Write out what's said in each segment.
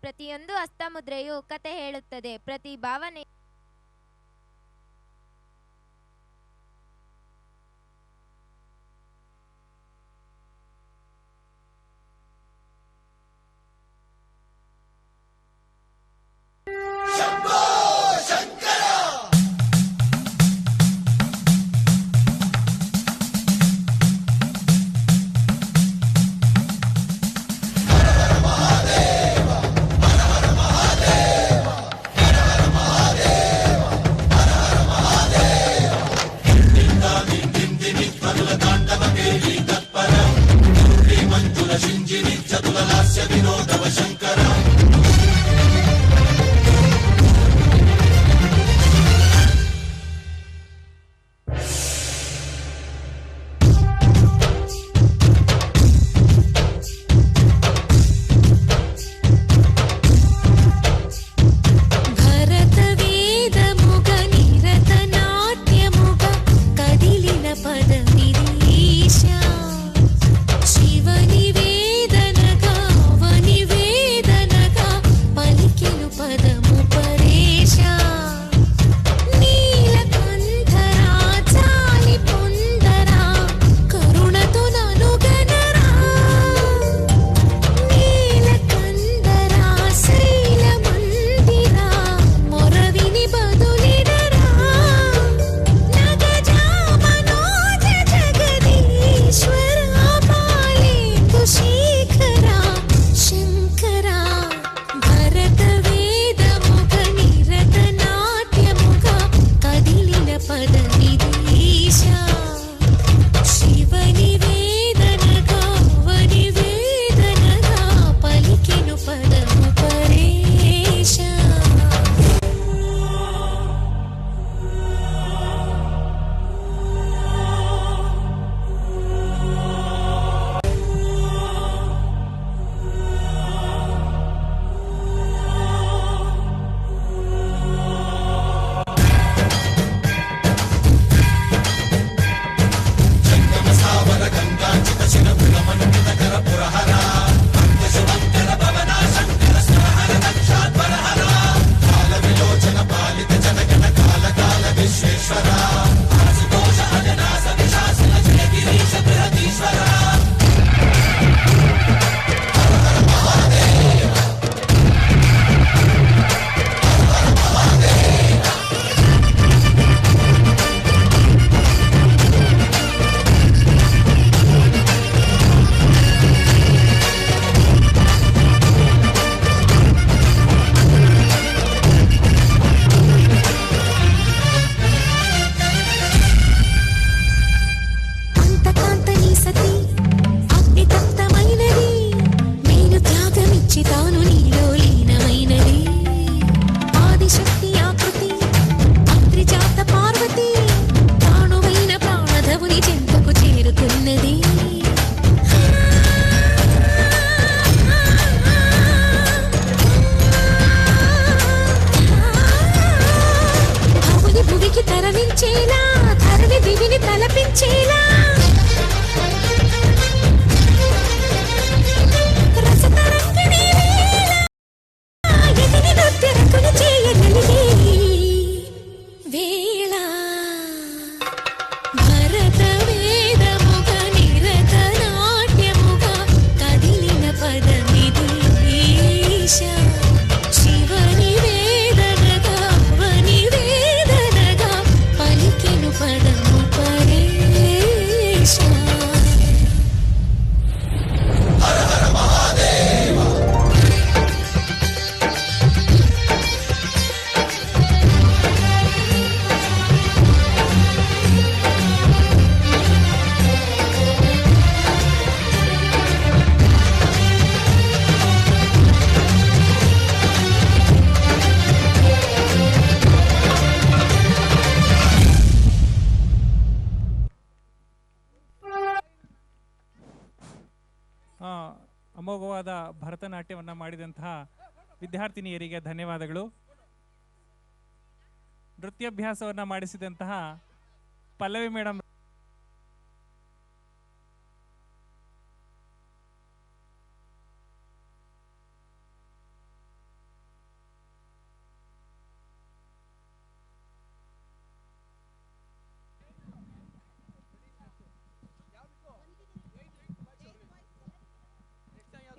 ಪ್ರತಿಯೊಂದು ಹಸ್ತಮುದ್ರೆಯು ಕತೆ ಹೇಳುತ್ತದೆ. ಪ್ರತಿ ಭಾವನೆ ಅಮೋಘವಾದ ಭರತನಾಟ್ಯವನ್ನು ಮಾಡಿದಂತಹ ವಿದ್ಯಾರ್ಥಿನಿಯರಿಗೆ ಧನ್ಯವಾದಗಳು. ನೃತ್ಯಾಭ್ಯಾಸವನ್ನು ಮಾಡಿಸಿದಂತಹ Pallavi madam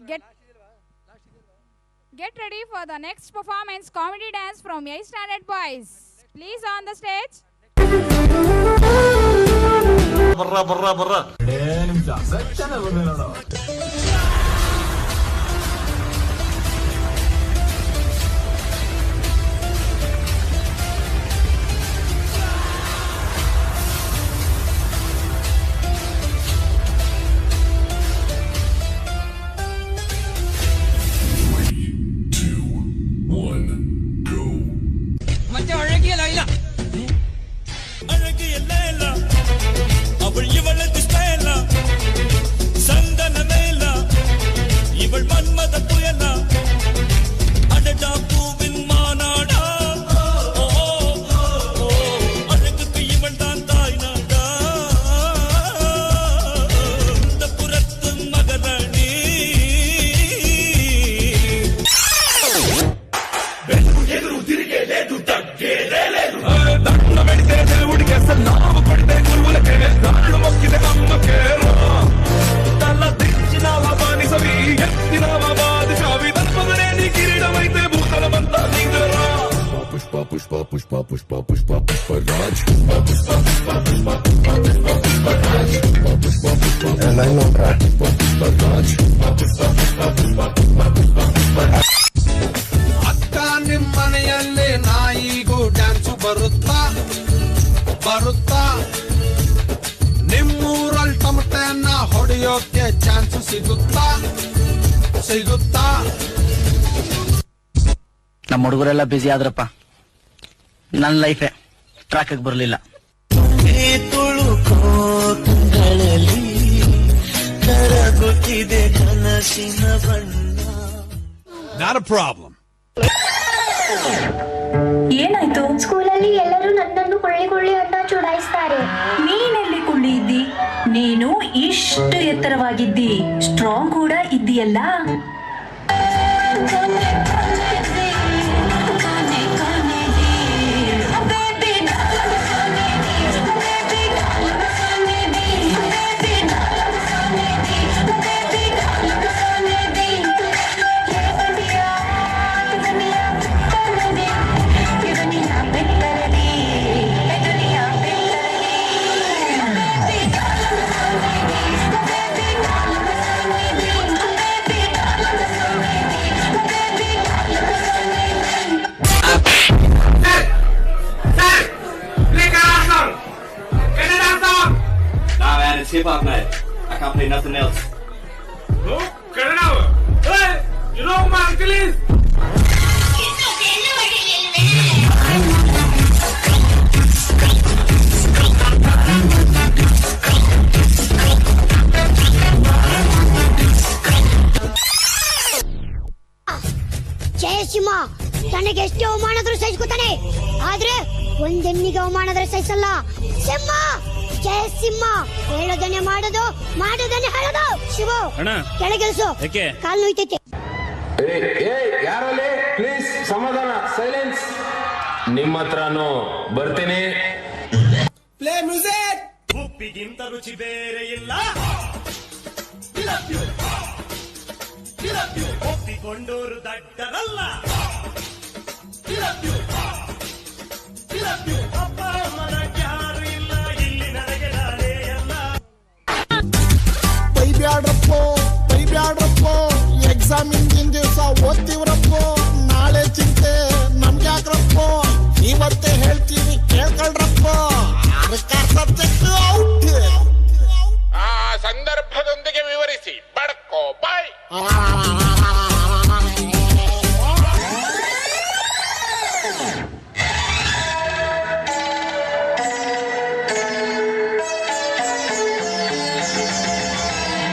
Get ready for the next performance, comedy dance from 8th standard boys. Please on the stage. ಬರ್ರ ಮತ್ತೆ ಅழಗಿಯಲ್ಲ ಇಲ್ಲ ಅழಗಿಯಲ್ಲ ಇಲ್ಲ ಅವள் ಇವಳದು ಸ್ಟೈಲ ಸಂದನ ಮೇಲ ಇವள் ಮನ್ಮದ ಪುಯಲ அடடா பூவின் மாநாடா அழகுக்கு இவள் தான் தாய் நாடா இந்த புறத்து மகராணி ఎదురు తిరిగే లేదు తగ్గేదే లేదు దండ పెడితే దేవుడికి సలాము కొడితే గురువులకే దాళ్ళు మొక్కితే అమ్మకే తల దించినావా బానిసవి ఎత్తినావా బాదిషావి తప్పదనే నీ కిరీటమైతే భూతలమంతా దిగరా పుష్ప పుష్ప పుష్ప పుష్ప పుష్ప పుష్ప రాజ్ పుష్ప పుష్ప పుష్ప పుష్ప పుష్ప రాజ్ పుష్ప పుష్ప పుష్ప రాజ్ ಅಕ್ಕ ನಿಮ್ಮನೆಯಲ್ಲಿ ನಾಯಿಗೂ ಡ್ಯಾನ್ಸು ಬರುತ್ತಾ ನಿಮ್ಮೂರಲ್ಲಿ ಟಮಟೆಯನ್ನ ಹೊಡೆಯೋಕೆ ಚಾನ್ಸ್ ಸಿಗುತ್ತಾ ನಮ್ಮ ಹುಡುಗರೆಲ್ಲ ಬಿಸಿ ಆದ್ರಪ್ಪ, ನನ್ನ ಲೈಫೇ ಟ್ರ್ಯಾಕ್ ಬರ್ಲಿಲ್ಲ. ತುಳುಕೋ ತುಂಗಳಲ್ಲಿ ಕರಗುತ್ತಿದೆ ಕನಸಿನ ಬಣ್ಣ. Not a problem. ಏನಾಯ್ತು? ಸ್ಕೂಲಲ್ಲಿ ಎಲ್ಲರೂ ನನ್ನನ್ನು ಕೊಳ್ಳಿ ಅಂತ ಚುಡಾಯಿಸ್ತಾರೆ. ನೀನೆಲ್ಲಿ ಕುಳ್ಳಿ ಇದ್ದಿ? ನೀನು ಇಷ್ಟು ಎತ್ತರವಾಗಿದ್ದಿ, ಸ್ಟ್ರಾಂಗ್ ಕೂಡ ಇದ್ದೀಯಲ್ಲ. It's hip-hop night. I can't play nothing else. No, cut it out. Hey, you know who my uncle is? Jayasimha ತನಗೆ ಎಷ್ಟು ಅವಮಾನದ್ರು ಸಹಿಸ್ಕೊತಾನೆ, ಆದ್ರೆ ಒಂದೆಣ್ಣಿಗೆ ಅವಮಾನದ್ರೆ ಸಹಿಸಲ್ಲ. ಸಿಂಹ ಜಯಸಿಂಹ ಹೇಳೋದನ್ನೇ ಮಾಡೋದು, ಮಾಡೋದನ್ನೇ ಹೇಳೋದು. ಶಿವು ಕೆಳಗೆಲ್ಸು, ಕಾಲು ನೋಯ್ತೈತೆ. ಯಾರಲ್ಲಿ ಪ್ಲೀಸ್ ಸಮಾಧಾನ, ಸೈಲೆನ್ಸ್. ನಿಮ್ಮ ಹತ್ರನೂ ಬರ್ತೀನಿ. Play music. ಉಪ್ಪಿಗಿಂತ ರುಚಿ ಬೇರೆ ಇಲ್ಲ, ಒಪ್ಪಿಕೊಂಡೋರು ದಡ್ಡರಲ್ಲ. ಅಪ್ಪ ಅಮ್ಮನ ಯಾರು ಇಲ್ಲ ಇಲ್ಲಿ, ನನಗೆ ನಾನೇ ಎಲ್ಲ. ಬೈಬ್ಯಾಡ್ರಪ್ಪೋ ಎಕ್ಸಾಮ್ ಹಿಂದಿನ ದಿವಸ ಓದ್ತಿವ್ರಪ್ಪೋ, ನಾಳೆ ಚಿಂತೆ ನಮ್ಗ್ಯಾಕ್ರಪ್ಪೋ, ಇವತ್ತೇ ಹೇಳ್ತೀವಿ ಕೇಳ್ಕೊಳ್ರಪ್ಪೋ. Subject out. ಆ ಸಂದರ್ಭದೊಂದಿಗೆ ವಿವರಿಸಿ ಬಡ್ಕೋ ಬಾಯ್.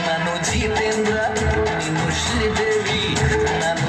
ನಾನು ಜಿತೇಂದ್ರ, ನೀನು ಶ್ರೀದೇವಿ, ನಾನು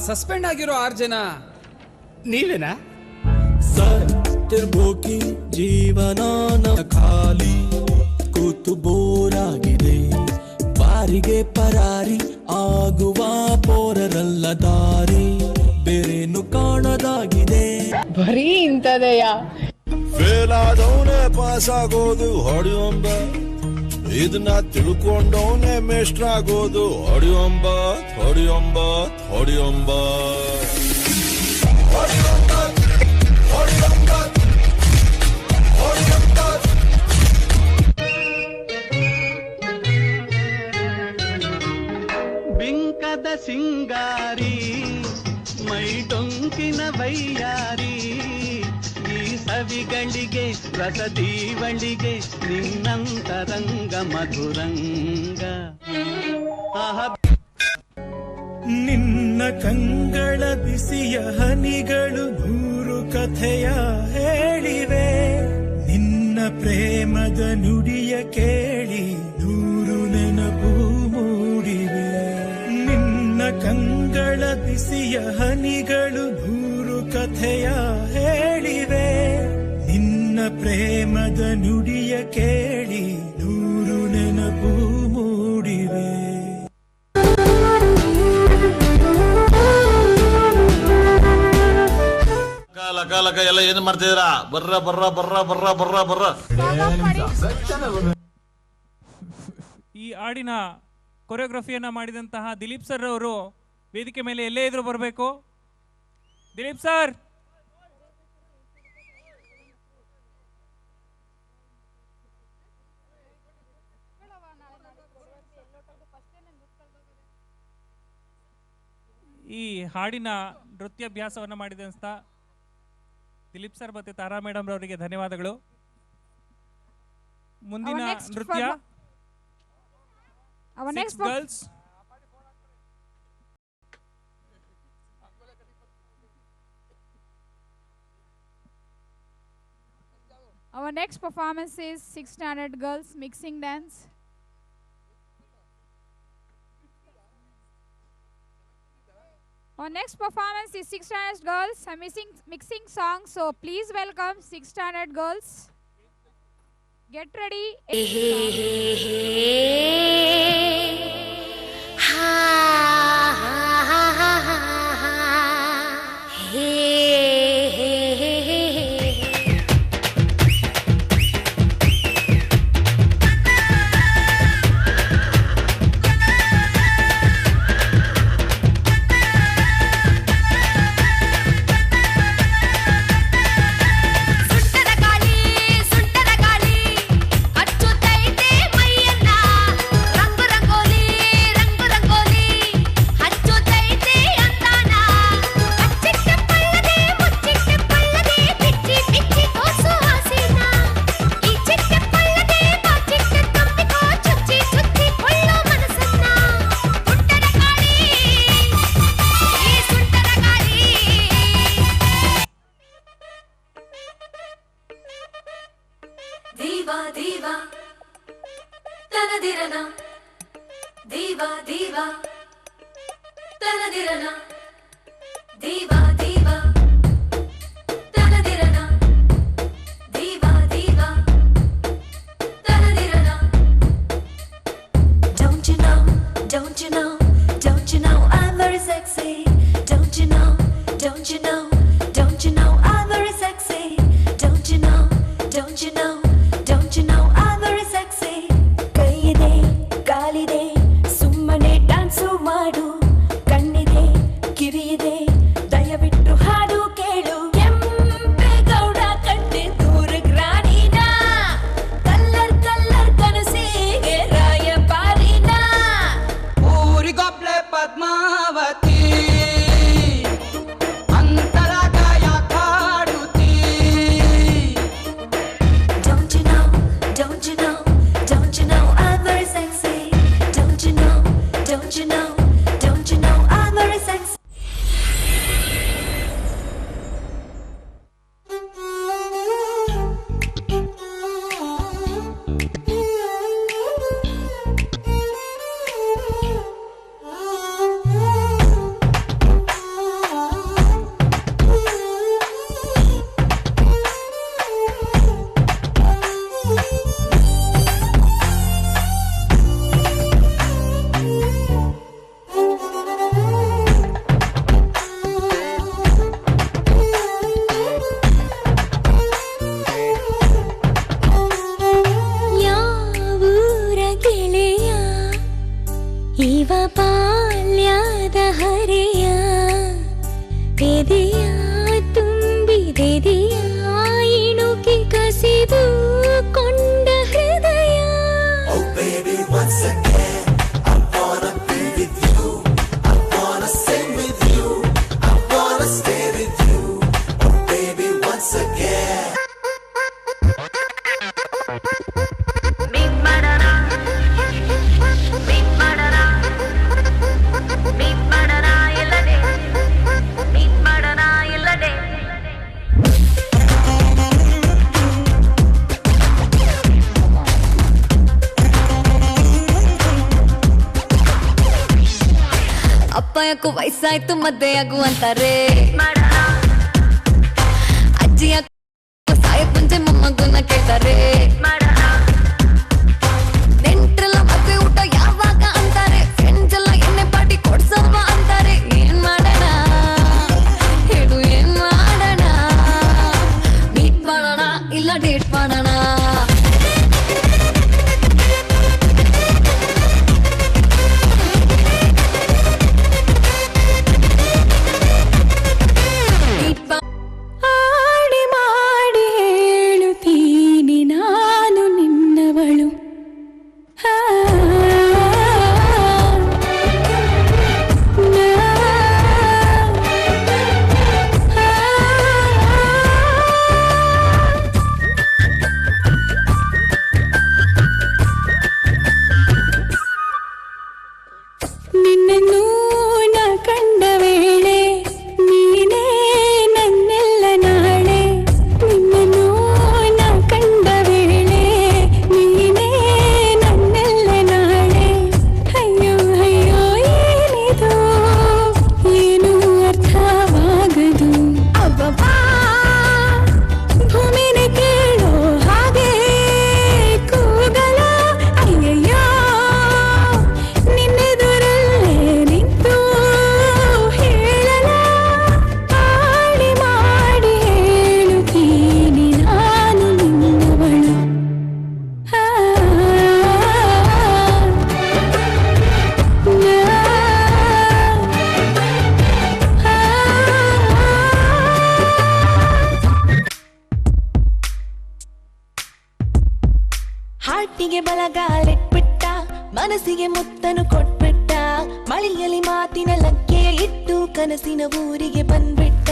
ಸಸ್ಪೆಂಡ್ ಆಗಿರೋ 6 ಜನ ನೀವೇನಾ? ಸತ್ತಿರ್ಬೋಕಿ ಜೀವನ ಖಾಲಿ ಕೂತು ಬೋರಾಗಿದೆ, ಬಾರಿಗೆ ಪರಾರಿ ಆಗುವ ಪೋರರಲ್ಲ ದಾರಿ ಬೇರೇನು ಕಾಣದಾಗಿದೆ. ಬರೀ ಇಂಥದೆಯ ಫೇಲ್ ಆದವನೇ ಪಾಸ್ ಆಗೋದು ಹೊಡೆಯೊಂಬ, ಇದನ್ನ ತಿಳ್ಕೊಂಡವನೇ ಮೇಷ್ಟ್ರ ಆಗೋದು ಹೊಡೆಯೊಂಬ ಹೊಡೆಯೊಂಬ ಹೊಡೆಯೊಂಬ. ಬಿಂಕದ ಸಿಂಗಾರಿ ಮೈ ಡೊಂಕಿನ ವೈಯಾರಿ, ಈ ಸವಿಗಳಿಗೆ ರಸದೀವಳಿಗೆ ನಿನ್ನಂತರಂಗ ಮಧುರಂಗ. ನಿನ್ನ ಕಂಗಳ ಬಿಸಿಯ ಹನಿಗಳು 100 ಕಥೆಯ ಹೇಳಿವೆ, ನಿನ್ನ ಪ್ರೇಮದ ನುಡಿಯ ಕೇಳಿ 100 ನೆನಪು ಮೂಡಿವೆ. ನಿನ್ನ ಕಂಗಳ ಬಿಸಿಯ ಹನಿಗಳು 100 ಕಥೆಯ ಹೇಳಿವೆ, ನಿನ್ನ ಪ್ರೇಮದ ನುಡಿಯ ಕೇಳಿ 100 ನೆನಪು ಮೂಡಿವೆ. ಲಕ ಎಲ್ಲ ಏನ್ ಮಾಡ್ತಿದ್ದೀರಾ? ಬರ್ರ ಬರ್ರ ಬರ್ರ ಬರ್ರ ಬರ್ರ ಬರ್ರ. ಈ ಹಾಡಿನ ಕೊರಿಯೋಗ್ರಫಿಯನ್ನ ಮಾಡಿದಂತಹ ದಿಲೀಪ್ ಸರ್ ಅವರು ವೇದಿಕೆ ಮೇಲೆ ಎಲ್ಲೇ ಇದ್ರು ಬರಬೇಕು. ದಿಲೀಪ್ ಸರ್, ಈ ಹಾಡಿನ ನೃತ್ಯಾಭ್ಯಾಸವನ್ನು ಮಾಡಿದಂಥ ದಿಲೀಪ್ ಸರ್ ಮತ್ತೆ ತಾರಾ ಮೇಡಮ್ ಅವರಿಗೆ ಧನ್ಯವಾದಗಳು. ಮುಂದಿನ ನೃತ್ಯ girls. Our next performance is 6th standard girls mixing dance. Our next performance is 6th standard girls mixing songs. So please welcome 6th standard girls. Get ready. ಸಾಕು ವಯಸ್ಸಾಯ್ತು ಮದ್ವೆ ಆಗು ಅಂತಾರೆ. ಅಜ್ಜಿಯ ಸಾಯ ಮುಂಚೆ ಮೊಮ್ಮಗುನ ಕೇಳ್ತಾರೆ. ನೆಂಟ್ರೆಲ್ಲ ಮದ್ವೆ ಊಟ ಯಾವಾಗ ಅಂತಾರೆ. ಫ್ರೆಂಡ್ಸ್ ಎಲ್ಲ ಎಣ್ಣೆ ಪಾರ್ಟಿ ಕೊಡ್ಸಲ್ವ ಅಂತಾರೆ. ಏನ್ ಮಾಡೋಣ ಹೇಳು ಏನ್ ಮಾಡೋಣ. ಮೀಟ್ ಮಾಡೋಣ ಇಲ್ಲ ಡೇಟ್ ಮಾಡೋಣ. ಆಡಿ ಮಾಡಿ ಹೇಳುತ್ತೀನಿ ನಾನು ನಿನ್ನವಳು. ನಿನ್ನನ್ನು ನಾ ಕಂಡ ವೇಳೆ ನೀನೇ ನನ್ನೆಲ್ಲ ನಾಳೆ. ನಿನ್ನನ್ನು ನಾ ಕಂಡ ವೇಳೆ ನೀನೇ ನನ್ನೆಲ್ಲ ನಾಳೆ. ಅಯ್ಯೋ ಅಯ್ಯೋ ಏನಿದು ಏನು ಅರ್ಥವಾಗದು. ಅಬ್ಬಬ್ಬಾ ಭೂಮಿನೇ ಕೇಳೋ ಹಾಗೆ ಕೂಗಲ. ಅಯ್ಯಯ್ಯೋ ನಿನ್ನೆದುರಲ್ಲೇ ನಿಂತು ಹೇಳಲ. ಆಡಿ ಮಾಡಿ ಹೇಳುತ್ತೀನಿ ನಾನು ನಿನ್ನವಳು. ಹಾಟಿಗೆ ಬಲಗಾಲಿಟ್ಬಿಟ್ಟ ಮನಸ್ಸಿಗೆ ಮುತ್ತನು ಕೊಟ್ಬಿಟ್ಟ. ಮಳೆಯಲ್ಲಿ ಮಾತಿನ ಲಗ್ಗೆ ಇಟ್ಟು ಕನಸಿನ ಊರಿಗೆ ಬಂದ್ಬಿಟ್ಟ.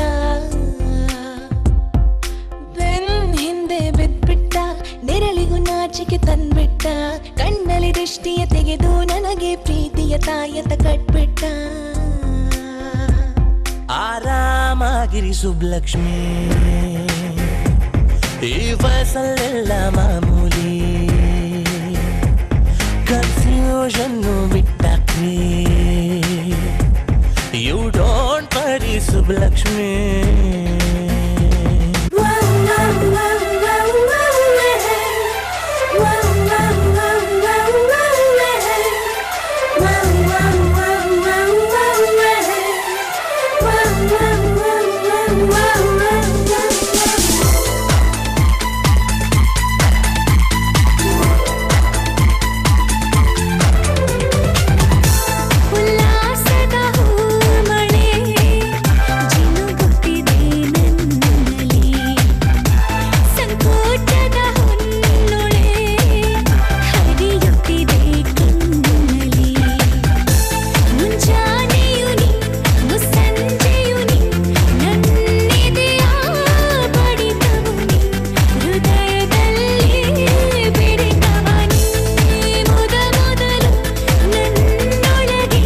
ಬೆನ್ ಹಿಂದೆ ಬಿದ್ಬಿಟ್ಟ ನೆರಳಿಗೂ ನಾಚಿಕೆ ತಂದ್ಬಿಟ್ಟ. ಕಣ್ಣಲ್ಲಿ ದೃಷ್ಟಿಯ ತೆಗೆದು ನನಗೆ ಪ್ರೀತಿಯ ತಾಯತ ಕಟ್ಬಿಟ್ಟ. ಆರಾಮಾಗಿರಿ ಸುಬ್ಲಕ್ಷ್ಮಿ, ಈ ವಯಸ್ಸಲ್ಲೆಲ್ಲ ಮಾಮೂಲಿ. ಕನ್ಫ್ಯೂಷನ್ನು ಬಿಟ್ಟಾಕ್ರಿ, ಯು ಡೋಂಟ್ ವರಿ ಸುಬ್ಲಕ್ಷ್ಮಿ. ಉಲ್ಲಾಸದ ಹೂಮಳೆ ಜಿನುಗುತ್ತಿದೆ ನನ್ನಲ್ಲಿ. ಸಂಕೋಚದ ಹೊನ್ನೊಳೆ ಹರಿಯುತ್ತಿದೆ ಕಣ್ಣಲ್ಲಿ. ಮುಂಜಾನೆಯು ನೀ ಮುಸ್ಸಂಜೆಯು ನೀ ನನ್ನೆದೆಯ ಬಡಿತವು ನೀ. ಹೃದಯದಲ್ಲಿ ಬಿಡಿತವ ನೀ. ಮೊದಲು ನನ್ನೊಳಗೆ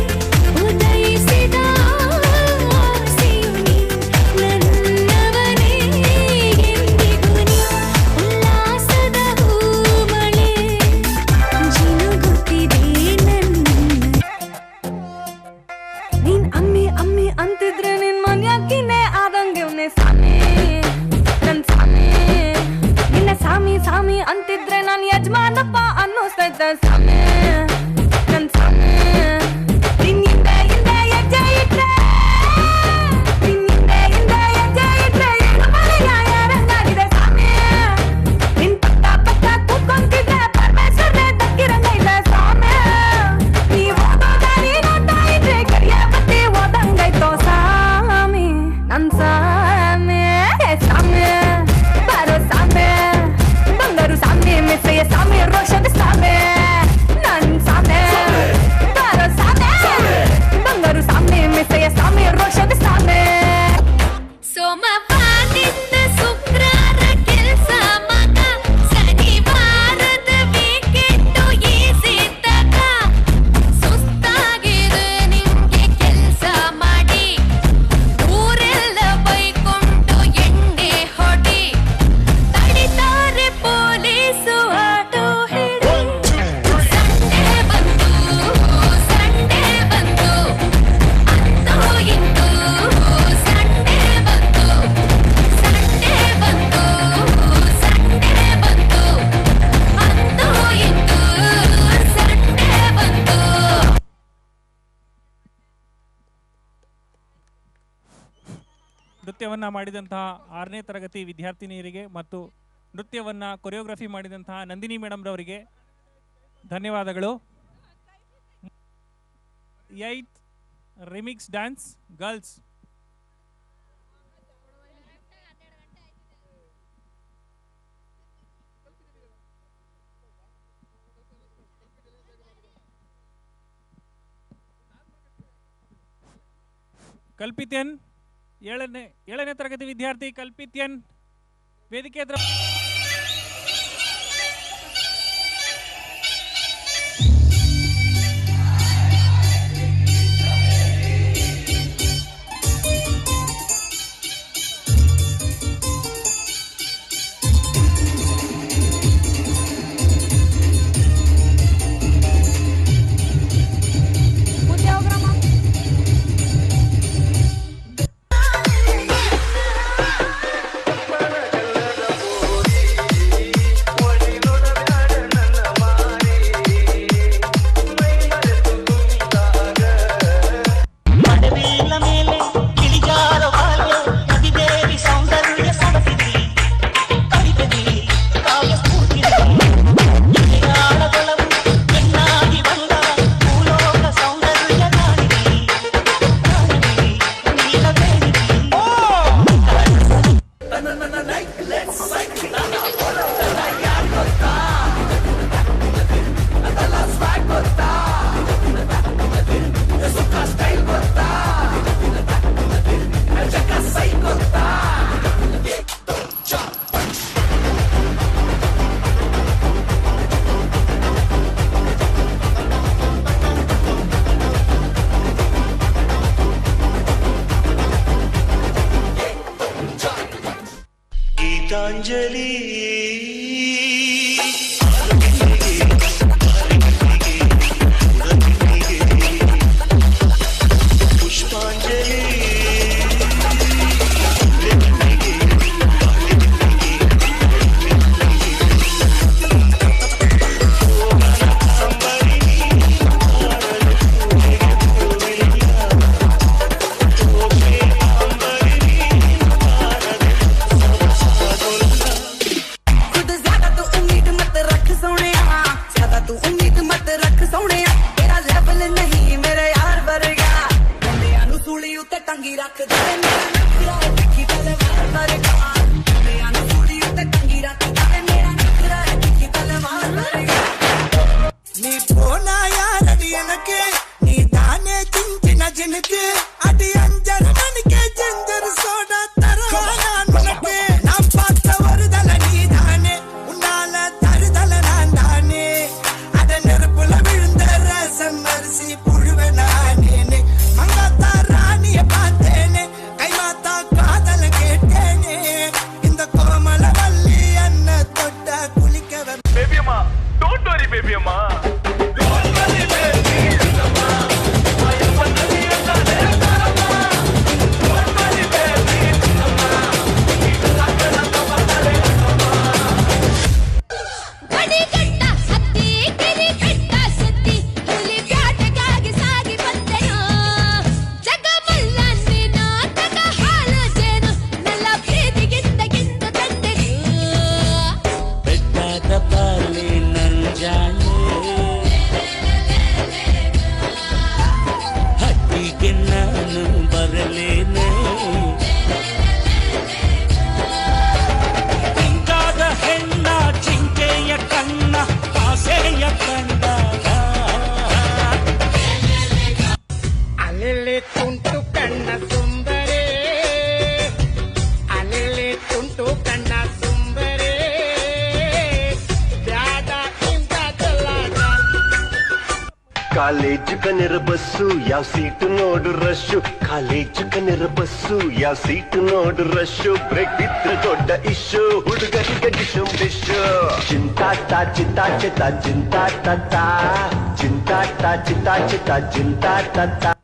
ಉದಯಿಸಿದ ಆಸೆಯು ನೀ. ನನ್ನವನೇ ಎಂದಿಗೂ ನೀ. ಉಲ್ಲಾಸದ ಹೂಮಳೆ ಜಿನುಗುತ್ತಿದೆ ನನ್ನ. ನೀನ್ ಅಮ್ಮಿ ಅಮ್ಮಿ ಅಂತಿದ್ರೆ ನಿನ್ ಮನ್ಯಾಕಿನೇ ಆದಂಗೆವ್ನೆ ಸಾಮಿ ನನ್ ಸಾಮಿ. ನಿನ್ನ ಸಾಮಿ ಸಾಮಿ ಅಂತಿದ್ರೆ ನಾನ್ ಯಜಮಾನಪ್ಪ ಅನ್ನಿಸ್ತೈತೆ ಸಾಮಿ ನನ್ ಸಾಮಿ. ನಿನ್ ಹಿಂದೆ ಹಿಂದೆ ಹೆಜ್ಜೆ ಇಟ್ರೆ ನಿನ್ ಹಿಂದೆ ಹಿಂದೆ ಹೆಜ್ಜೆ ಇಟ್ರೆ ಏನು ಮನೆಯ ಯಾರಂಗಾಗಿದೆ ಸಾಮಿ. ನಿನ್ ಪಕ್ಕ ಪಕ್ಕ ಕೂತ್ಕೊಂತಿದ್ರೆ ಪರಮೇಶ್ವರನೇ ತಕ್ಕಿರಂಗೈತೆ ಸಾಮಿ. ನೀವ್ ಓದೋ ದಾರಿ ನೋಡ್ತಾ ಇದ್ರೆ ಕರಿಯ ಬತ್ತಿ ಓದಂಗೈತೋ ಸಾಮಿ ನನ್ ಸಾಮಿ. ಸಾಮಿ ಬಾರೋ ಸಾಮಿ ಬಂಗಾರು ಸಾಮಿ ಮೆಸ್ಸೆಯ ಸಾಮಿ ರೋಷದ ಸಾಮಿ. ನೃತ್ಯವನ್ನು ಮಾಡಿದಂತಹ 6ನೇ ತರಗತಿ ವಿದ್ಯಾರ್ಥಿನಿಯರಿಗೆ ಮತ್ತು ನೃತ್ಯವನ್ನು ಕೊರಿಯೋಗ್ರಫಿ ಮಾಡಿದಂತಹ ನಂದಿನಿ ಮೇಡಮ್ರವರಿಗೆ ಧನ್ಯವಾದಗಳು. 8th remix dance girls. Kalpithyan 7ನೇ ತರಗತಿ ವಿದ್ಯಾರ್ಥಿ ಕಲ್ಪಿತ್ಯನ್ ವೇದಿಕೆ ಹತ್ರ. ಗೀತಾಂಜಲಿ ಪುಷ್ಪಾಂಜಲಿ ಕಾಲೇಜು ಕನಿರ ಬಸ್ಸು ಯಾವ ಸೀಟು ನೋಡು ರಶ್ಶು ಕಾಲೇಜು ಕನಿರ ಬಸ್ಸು ಯಾವ ಸೀಟು ನೋಡು ರಶ್ಶು ಬ್ರೇಕ್ ಬಿದ್ರೆ ದೊಡ್ಡ ಇಶ್ಯೂ ಹುಡುಗರಿಗೆ ಡಿಶು ಡಿಶು ಚಿಂತಾಟ ಚಿತಾ ಚಿತಾ ಚಿಂತಾಟ ಚಿಂತಾಟ ಚಿತಾ ಚಿತಾ ಚಿಂತಾಟ dance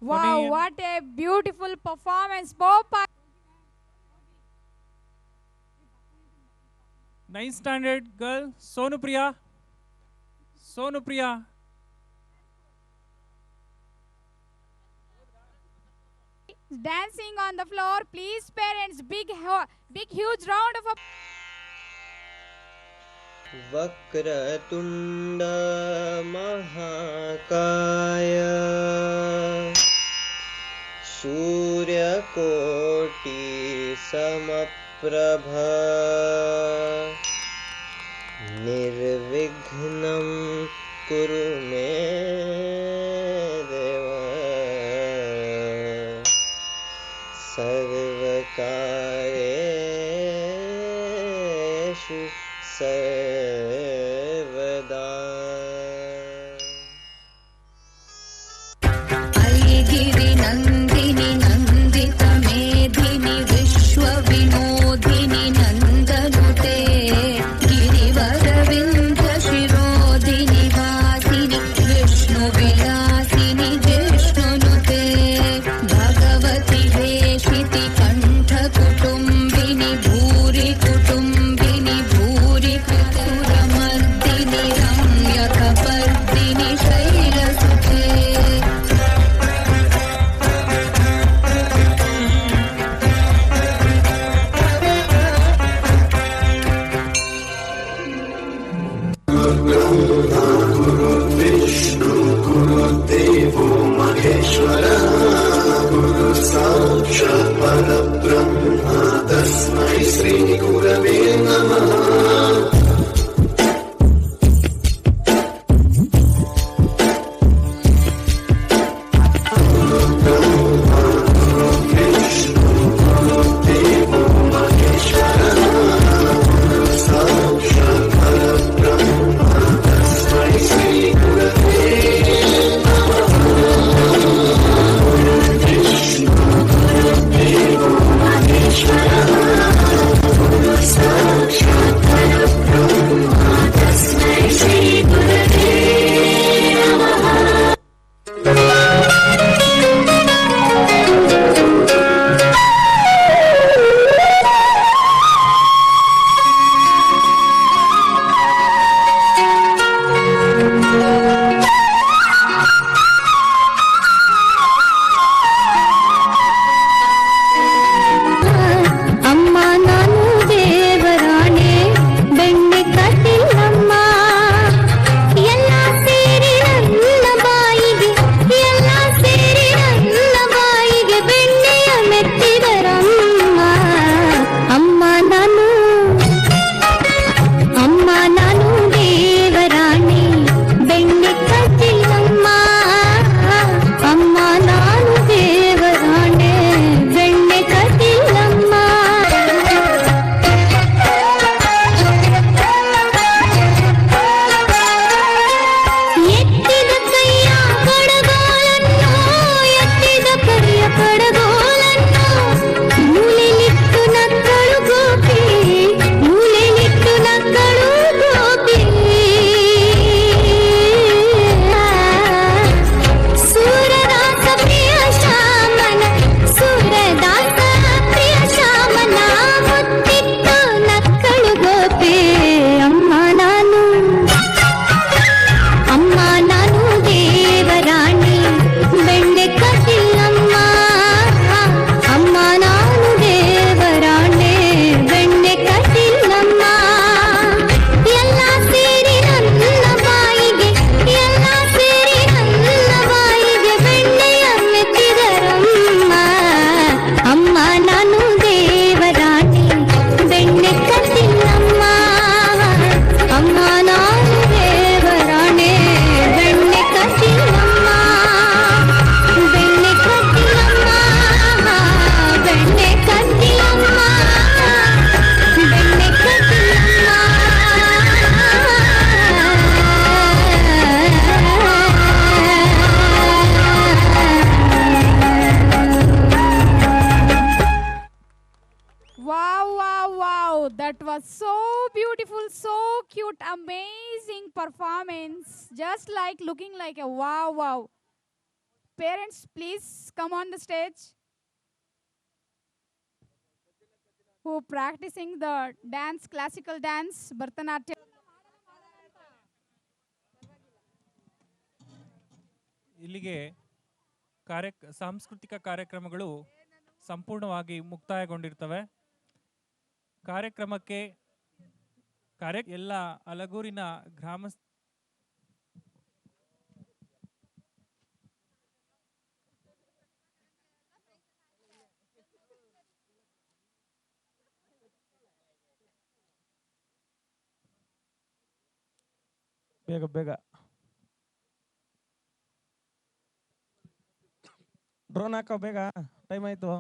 Wow, what a beautiful performance. Popa. 9th standard girl Sonupriya. Sonupriya. Dancing on the floor. Please, parents, big huge round of applause. वक्रतुण्ड महाकाय सूर्यकोटि समप्रभ निर्विघ्नं कुरु मे देव सर्वकार्येषु सर्वदा। ऐगिरि नन्दिनि नन्दित मेधिनि विश्वविनोदिनि नन्दनुते गिरिवरविन्द शिरोधिनि वासिनि विष्णुविलासिनि जिष्णुनुते भगवति वेशिति कण्ठकुटुम्बिनि भूरि कुटुम्बिनि भूरि कृतुरमर्दिनि रम्यकपर्दिनि शैलसुते विष्णु गुरुदेवो महेश्वरः गुरु साक्षात् परब्रह्म तस्मै श्री गुरवे नमः। That was so beautiful, so cute, amazing performance. Just like looking like a wow. parents please come on the stage who practicing the dance, classical dance, Bharatanatyam. ಇಲ್ಲಿಗೆ ಸಾಂಸ್ಕೃತಿಕ ಕಾರ್ಯಕ್ರಮಗಳು ಸಂಪೂರ್ಣವಾಗಿ ಮುಕ್ತಾಯಗೊಂಡಿರ್ತವೆ. ಕಾರ್ಯಕ್ರಮಕ್ಕೆ ಎಲ್ಲ ಅಲಗೂರಿನ ಗ್ರಾಮಸ್ಥ ಬೇಗ ಬೇಗ ಡ್ರೋನ್ ಹಾಕೋ ಬೇಗ, ಟೈಮ್ ಆಯ್ತು.